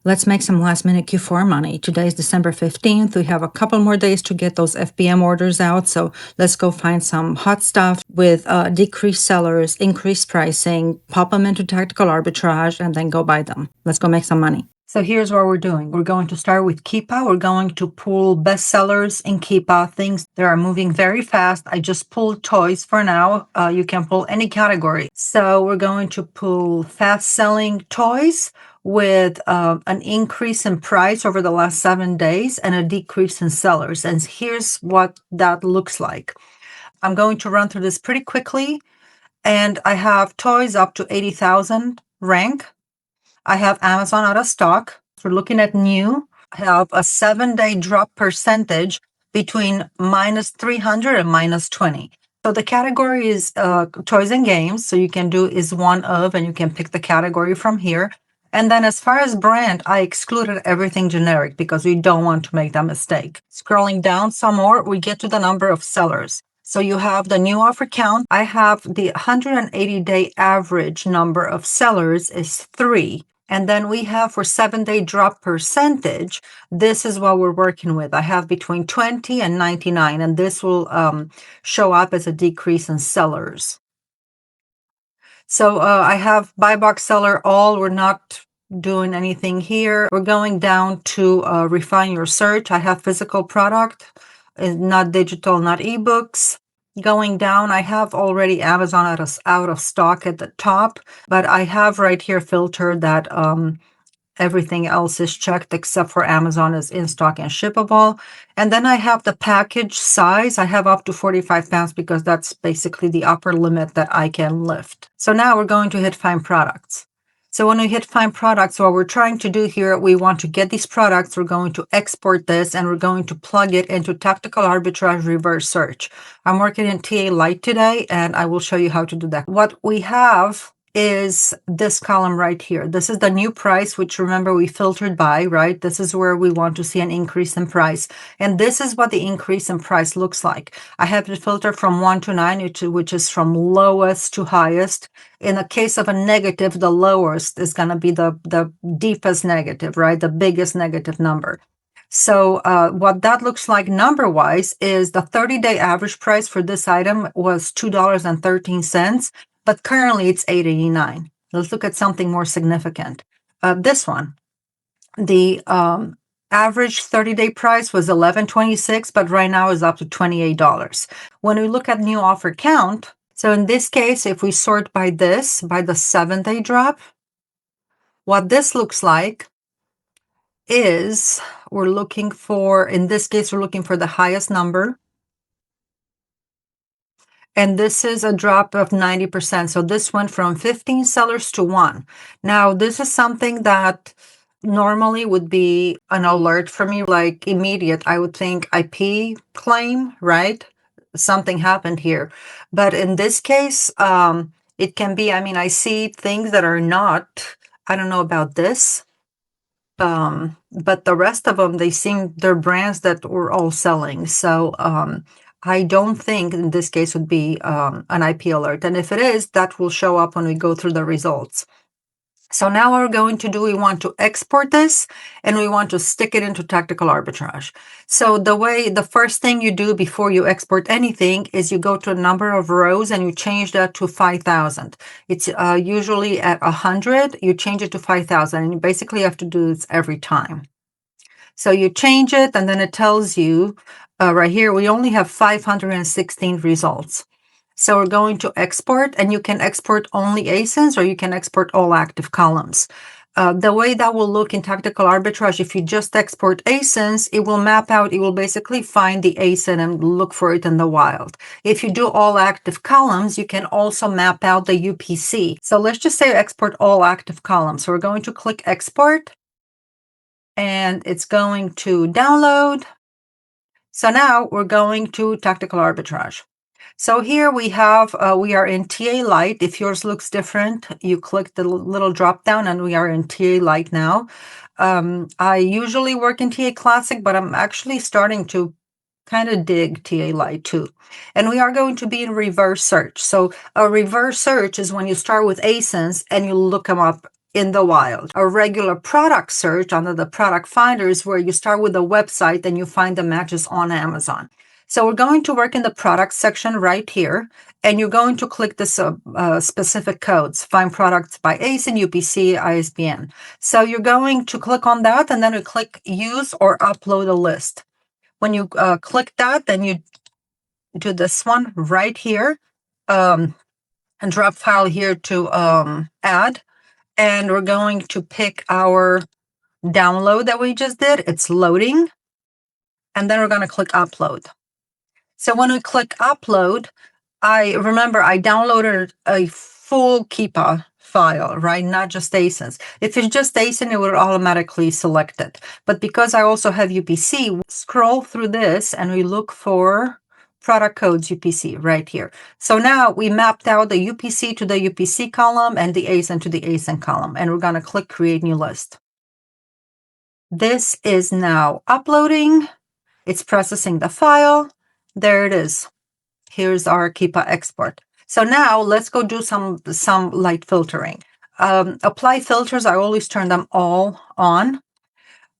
Let's make some last minute Q4 money. Today is December 15th. We have a couple more days to get those FBM orders out. So let's go find some hot stuff with decreased sellers, increased pricing, pop them into tactical arbitrage, and then go buy them. Let's go make some money. So here's what we're doing. We're going to start with Keepa. We're going to pull best sellers in Keepa, things that are moving very fast. I just pulled toys for now. You can pull any category. So we're going to pull fast selling toys with an increase in price over the last 7 days and a decrease in sellers. And here's what that looks like. I'm going to run through this pretty quickly. And I have toys up to 80,000 rank. I have Amazon out of stock. We're looking at new. I have a 7-day drop percentage between minus 300 and minus 20. So the category is toys and games. So you can do is one of, and you can pick the category from here. And then as far as brand, I excluded everything generic because we don't want to make that mistake. Scrolling down some more, we get to the number of sellers. So you have the new offer count. I have the 180-day average number of sellers is 3. And then we have for 7-day drop percentage, this is what we're working with. I have between 20 and 99, and this will show up as a decrease in sellers. So I have buy box seller all. We're not doing anything here. We're going down to refine your search. I have physical product, not digital, not ebooks. Going down, I have already Amazon out of stock at the top, but I have right here filtered that everything else is checked except for Amazon is in stock and shippable. And then I have the package size. I have up to 45 pounds because that's basically the upper limit that I can lift. So now we're going to hit find products. So when we hit find products, what we're trying to do here, we want to get these products. We're going to export this and we're going to plug it into Tactical Arbitrage Reverse Search. I'm working in TA Lite today and I will show you how to do that. What we have is this column right here. This is the new price, which remember we filtered by, right? This is where we want to see an increase in price. And this is what the increase in price looks like. I have it filtered from 1 to 9, which is from lowest to highest. In the case of a negative, the lowest is going to be the deepest negative, right? The biggest negative number. So what that looks like number-wise is the 30-day average price for this item was $2.13. But currently it's $8.89. Let's look at something more significant. This one, the average 30-day price was $11.26, but right now is up to $28. When we look at new offer count, so in this case, if we sort by this, by the 7-day drop, what this looks like is we're looking for, in this case, we're looking for the highest number. And this is a drop of 90%. So this went from 15 sellers to 1. Now, this is something that normally would be an alert for me, like immediate. I would think IP claim, right? Something happened here. But in this case, it can be, I mean, I see things that are not, I don't know about this. But the rest of them, they're brands that were all selling. So, I don't think in this case would be an IP alert. And if it is, that will show up when we go through the results. So now what we're going to do, we want to export this and we want to stick it into Tactical Arbitrage. So the first thing you do before you export anything is you go to a number of rows and you change that to 5,000. It's usually at 100, you change it to 5,000 and you basically have to do this every time. So you change it and then it tells you right here, we only have 516 results. So we're going to export, and you can export only ASINs or you can export all active columns. The way that will look in Tactical Arbitrage, if you just export ASINs, it will map out, it will basically find the ASIN and look for it in the wild. If you do all active columns, you can also map out the UPC. So let's just say export all active columns. So we're going to click export and it's going to download. So now we're going to Tactical Arbitrage. So here we have, we are in TA Lite. If yours looks different, you click the little drop down and we are in TA Lite now. I usually work in TA Classic, but I'm actually starting to kind of dig TA Lite too. And we are going to be in reverse search. So a reverse search is when you start with ASINs and you look them up in the wild. A regular product search under the product finder is where you start with a website and you find the matches on Amazon. So we're going to work in the product section right here, and you're going to click this specific codes, find products by ASIN, UPC, ISBN. So you're going to click on that, and then you click use or upload a list. When you click that, then you do this one right here, and drop file here to add. And we're going to pick our download that we just did. It's loading. And then we're going to click upload. So when we click upload, I downloaded a full Keepa file, right? Not just ASINs. If it's just ASIN, it would automatically select it. But because I also have UPC, we scroll through this and we look for product codes UPC right here. So now we mapped out the UPC to the UPC column and the ASIN to the ASIN column. And we're going to click create new list. This is now uploading. It's processing the file. There it is. Here's our Keepa export. So now let's go do some light filtering. Apply filters, I always turn them all on.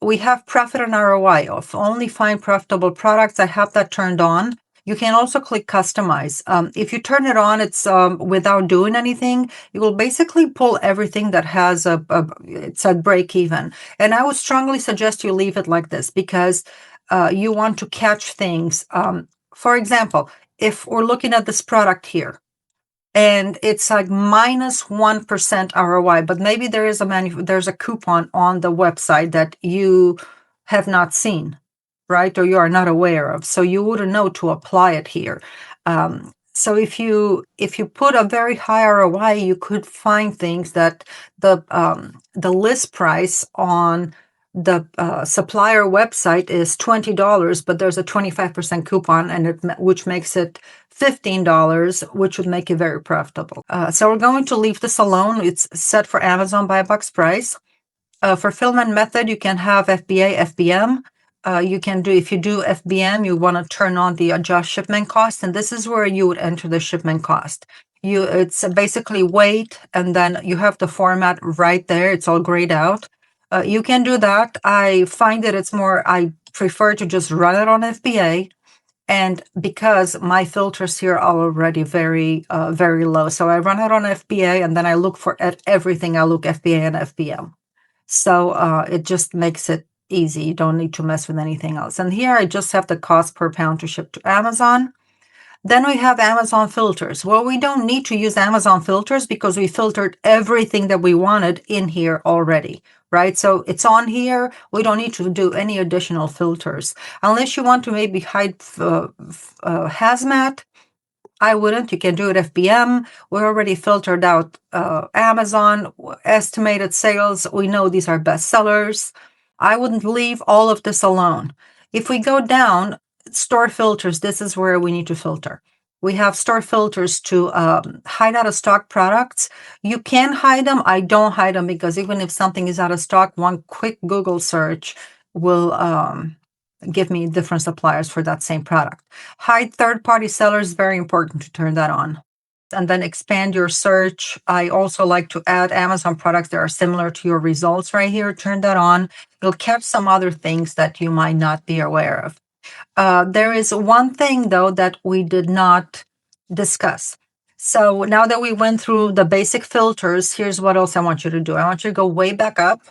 We have profit and ROI off. Only find profitable products. I have that turned on. You can also click customize. If you turn it on, it's without doing anything, you will basically pull everything that has it's at break even. And I would strongly suggest you leave it like this because you want to catch things. For example, if we're looking at this product here and it's like minus 1% ROI, but maybe there is there's a coupon on the website that you have not seen, right? Or you are not aware of. So you wouldn't know to apply it here. So if you put a very high ROI, you could find things that the list price on the supplier website is $20, but there's a 25% coupon, and which makes it $15, which would make it very profitable. So we're going to leave this alone. It's set for Amazon by box price. Fulfillment method, you can have FBA, FBM. You can do, if you do FBM, you want to turn on the adjust shipment cost, and this is where you would enter the shipment cost. It's basically weight, and then you have the format right there. It's all grayed out. You can do that. I find that I prefer to just run it on FBA. And because my filters here are already very, very low. So I run it on FBA and then I look at everything. I look FBA and FBM. So it just makes it easy. You don't need to mess with anything else. And here I just have the cost per pound to ship to Amazon. Then we have Amazon filters. Well, we don't need to use Amazon filters because we filtered everything that we wanted in here already, right? So it's on here. We don't need to do any additional filters. Unless you want to maybe hide hazmat, I wouldn't. You can do it FBM. We already filtered out Amazon, estimated sales. We know these are bestsellers. I wouldn't leave all of this alone. If we go down, store filters, this is where we need to filter. We have store filters to hide out of stock products. You can hide them. I don't hide them because even if something is out of stock, one quick Google search will give me different suppliers for that same product. Hide third-party sellers, very important to turn that on. And then expand your search. I also like to add Amazon products that are similar to your results right here. Turn that on. It'll catch some other things that you might not be aware of. There is one thing, though, that we did not discuss. So now that we went through the basic filters, here's what else I want you to do. I want you to go way back up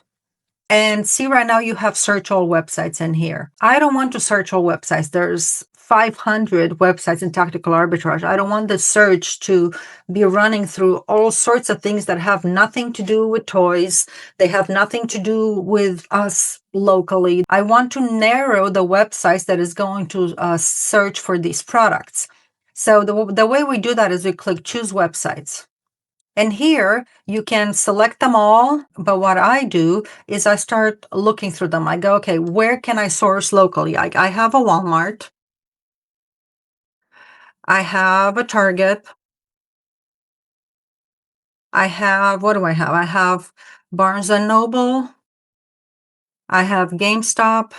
and see right now you have search all websites in here. I don't want to search all websites. There's 500 websites in tactical arbitrage. I don't want the search to be running through all sorts of things that have nothing to do with toys. They have nothing to do with us locally. I want to narrow the websites that is going to search for these products. So the way we do that is we click choose websites. And here you can select them all. But what I do is I start looking through them. I go, okay, where can I source locally? I have a Walmart. I have a Target. I have, what do I have? I have Barnes & Noble. I have GameStop.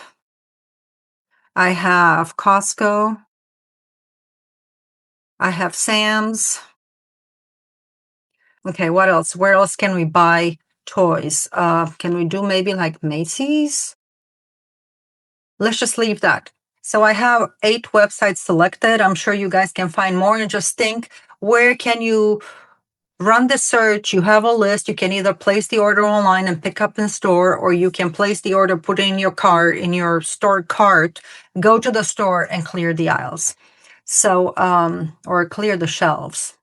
I have Costco. I have Sam's. Okay, what else? Where else can we buy toys. Can we do maybe like Macy's? Let's just leave that. So I have 8 websites selected. I'm sure you guys can find more, and just think, where can you run the search? You have a list. You can either place the order online and pick up in store, or you can place the order, put it in your cart, in your stored cart, go to the store and clear the aisles. So, or clear the shelves.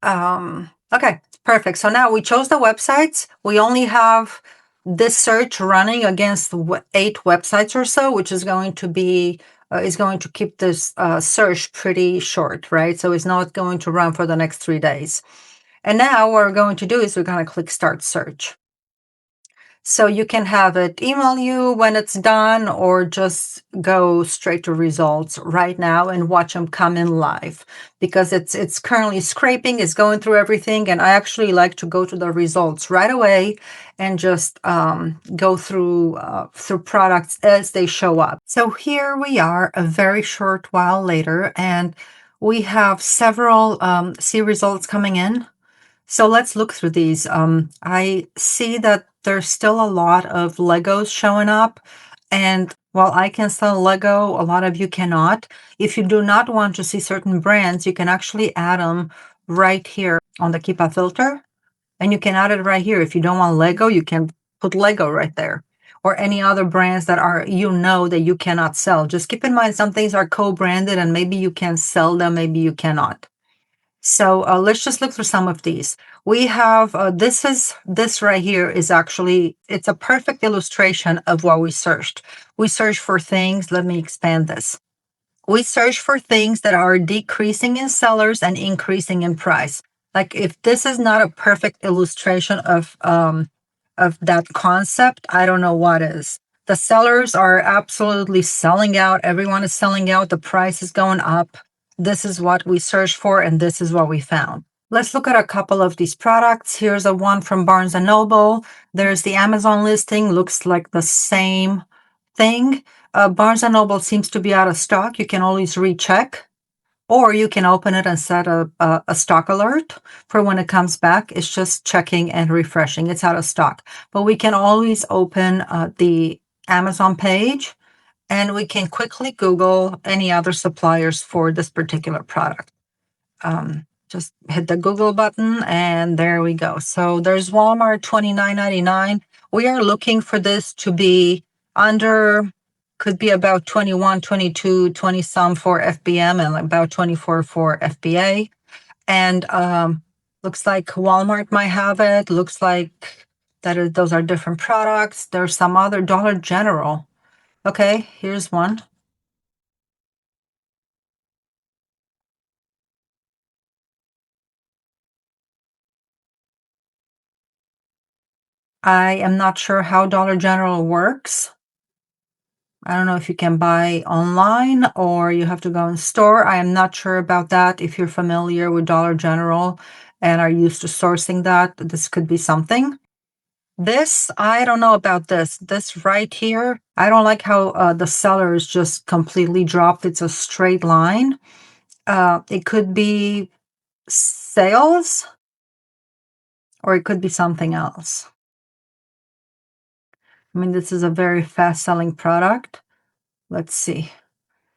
Okay, perfect. So now we chose the websites. We only have this search running against 8 websites or so, which is going to be is going to keep this search pretty short, right? So it's not going to run for the next 3 days. And now what we're going to do is we're going to click Start Search. So you can have it email you when it's done, or just go straight to results right now and watch them come in live, because it's currently scraping, it's going through everything, and I actually like to go to the results right away and just go through products as they show up. So here we are a very short while later, and we have several see results coming in. So let's look through these. I see that there's still a lot of Legos showing up. And while I can sell Lego, a lot of you cannot. If you do not want to see certain brands, you can actually add them right here on the Keepa filter. And you can add it right here. If you don't want Lego, you can put Lego right there. Or any other brands that are, that you cannot sell. Just keep in mind, some things are co-branded and maybe you can sell them, maybe you cannot. So let's just look through some of these. We have, this right here is actually, it's a perfect illustration of what we searched. We searched for things, let me expand this. We search for things that are decreasing in sellers and increasing in price. Like, if this is not a perfect illustration of that concept, I don't know what is. The sellers are absolutely selling out. Everyone is selling out. The price is going up. This is what we searched for, and this is what we found. Let's look at a couple of these products. Here's a one from Barnes & Noble. There's the Amazon listing. Looks like the same thing. Barnes & Noble seems to be out of stock. You can always recheck, or you can open it and set a stock alert for when it comes back. It's just checking and refreshing. It's out of stock. But we can always open the Amazon page, and we can quickly Google any other suppliers for this particular product. Just hit the Google button, and there we go. So there's Walmart, $29.99. We are looking for this to be under, could be about 21, 22, 20 some for FBM, and about 24 for FBA. And looks like Walmart might have it. Looks like those are different products. There's some other, Dollar General. Okay, here's one. I am not sure how Dollar General works. I don't know if you can buy online or you have to go in store. I am not sure about that. If you're familiar with Dollar General and are used to sourcing that, this could be something. This, I don't know about this. This right here, I don't like how the seller is just completely dropped. It's a straight line. It could be sales, or it could be something else. I mean, this is a very fast-selling product. Let's see.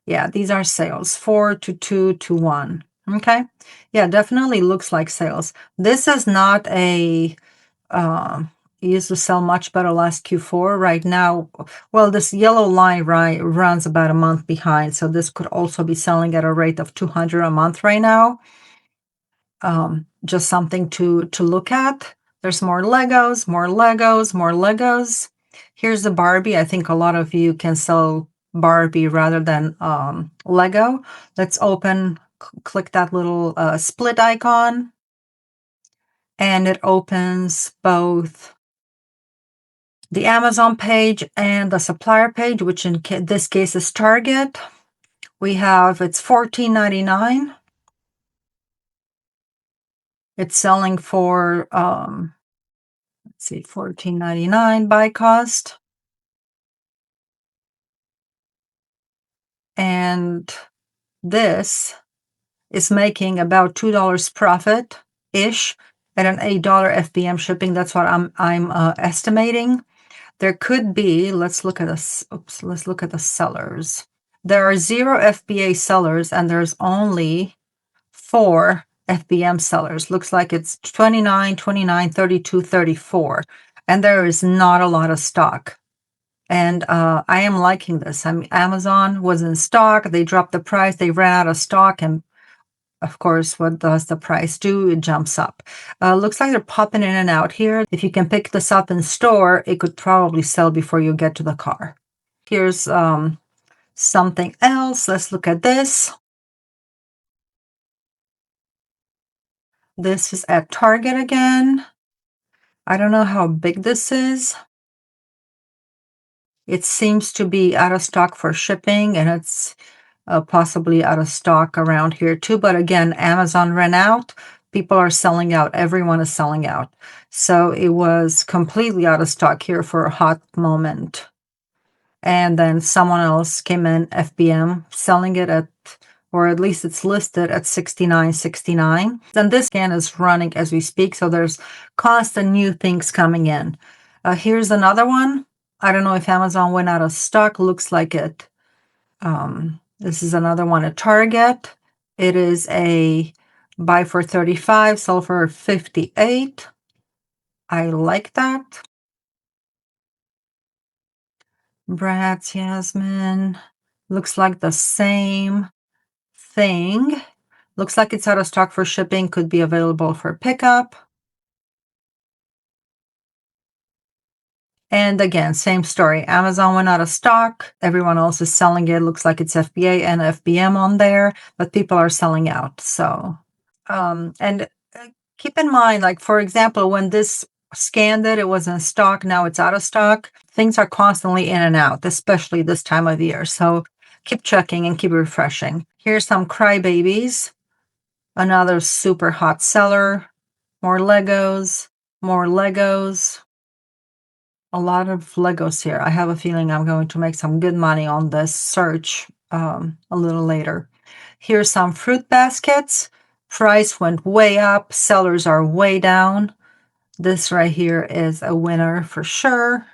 Yeah, these are sales, 4 to 2 to 1. Okay. Yeah, definitely looks like sales. This is not a, it used to sell much better last Q4. Right now, well, this yellow line runs about a month behind. So this could also be selling at a rate of 200 a month right now. Just something to look at. There's more Legos, more Legos, more Legos. Here's the Barbie. I think a lot of you can sell Barbie rather than Lego. Let's open, click that little split icon, and it opens both the Amazon page and the supplier page, which in this case is Target. We have, it's $14.99. It's selling for, let's see, $14.99 buy cost. And this is making about $2 profit-ish. at an $8 FBM shipping. That's what I'm estimating. There could be, let's look at let's look at the sellers. There are 0 FBA sellers and there's only 4 FBM sellers. Looks like it's 29, 29, 32, 34. And there is not a lot of stock. And I am liking this. I mean, Amazon was in stock. They dropped the price. They ran out of stock. And of course, what does the price do? It jumps up. Looks like they're popping in and out here. If you can pick this up in store, it could probably sell before you get to the car. Here's something else. Let's look at this. This is at Target again. I don't know how big this is. It seems to be out of stock for shipping, and it's possibly out of stock around here too. But again, Amazon ran out. People are selling out. Everyone is selling out. So it was completely out of stock here for a hot moment. And then someone else came in, FBM, selling it at, or at least it's listed at $69.69. Then this scan is running as we speak. So there's constant new things coming in. Here's another one. I don't know if Amazon went out of stock. Looks like it. This is another one at Target. It is a buy for 35, sell for 58. I like that. Brad's Yasmin. Looks like the same thing. Looks like it's out of stock for shipping. Could be available for pickup. And again, same story. Amazon went out of stock. Everyone else is selling it. Looks like it's FBA and FBM on there, but people are selling out. So, and keep in mind, like, for example, when this scanned it, it was in stock. Now it's out of stock. Things are constantly in and out, especially this time of year. So keep checking and keep refreshing. Here's some crybabies. Another super hot seller. More Legos. More Legos. A lot of Legos here. I have a feeling I'm going to make some good money on this search a little later. Here's some fruit baskets. Price went way up. Sellers are way down. This right here is a winner for sure.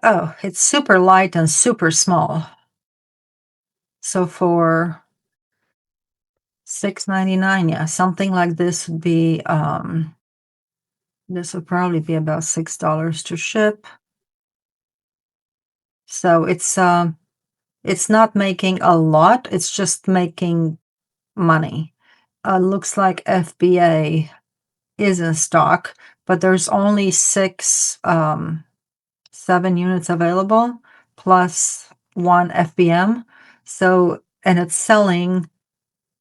Oh, it's super light and super small. So for $6.99, yeah, something like this would be, this would probably be about $6 to ship. So it's not making a lot. It's just making money. Looks like FBA is in stock, but there's only 7 units available plus 1 FBM. So, and it's selling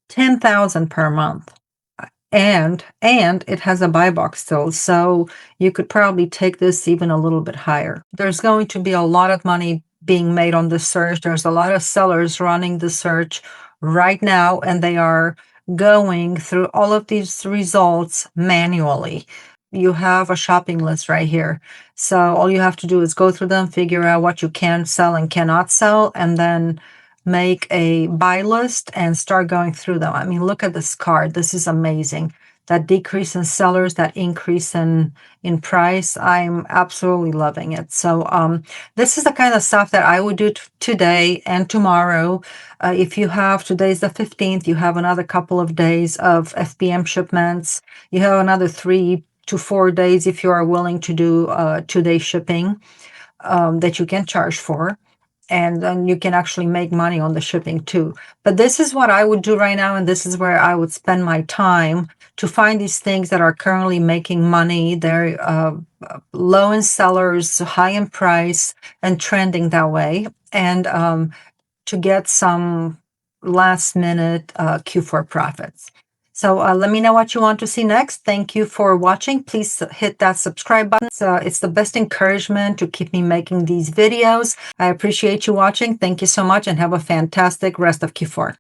10,000 per month. And it has a buy box still, so you could probably take this even a little bit higher. There's going to be a lot of money being made on this search. There's a lot of sellers running the search right now, and they are going through all of these results manually. You have a shopping list right here. So all you have to do is go through them, figure out what you can sell and cannot sell, and then make a buy list and start going through them. I mean, look at this card. This is amazing. That decrease in sellers, that increase in price, I'm absolutely loving it. So this is the kind of stuff that I would do today and tomorrow. If you have, today's the 15th, you have another couple of days of FBM shipments. You have another 3 to 4 days if you are willing to do 2-day shipping that you can charge for. And then you can actually make money on the shipping too. But this is what I would do right now, and this is where I would spend my time to find these things that are currently making money. They're low in sellers, high in price, and trending that way. And to get some last minute Q4 profits. So let me know what you want to see next. Thank you for watching. Please hit that subscribe button. It's the best encouragement to keep me making these videos. I appreciate you watching. Thank you so much and have a fantastic rest of Q4.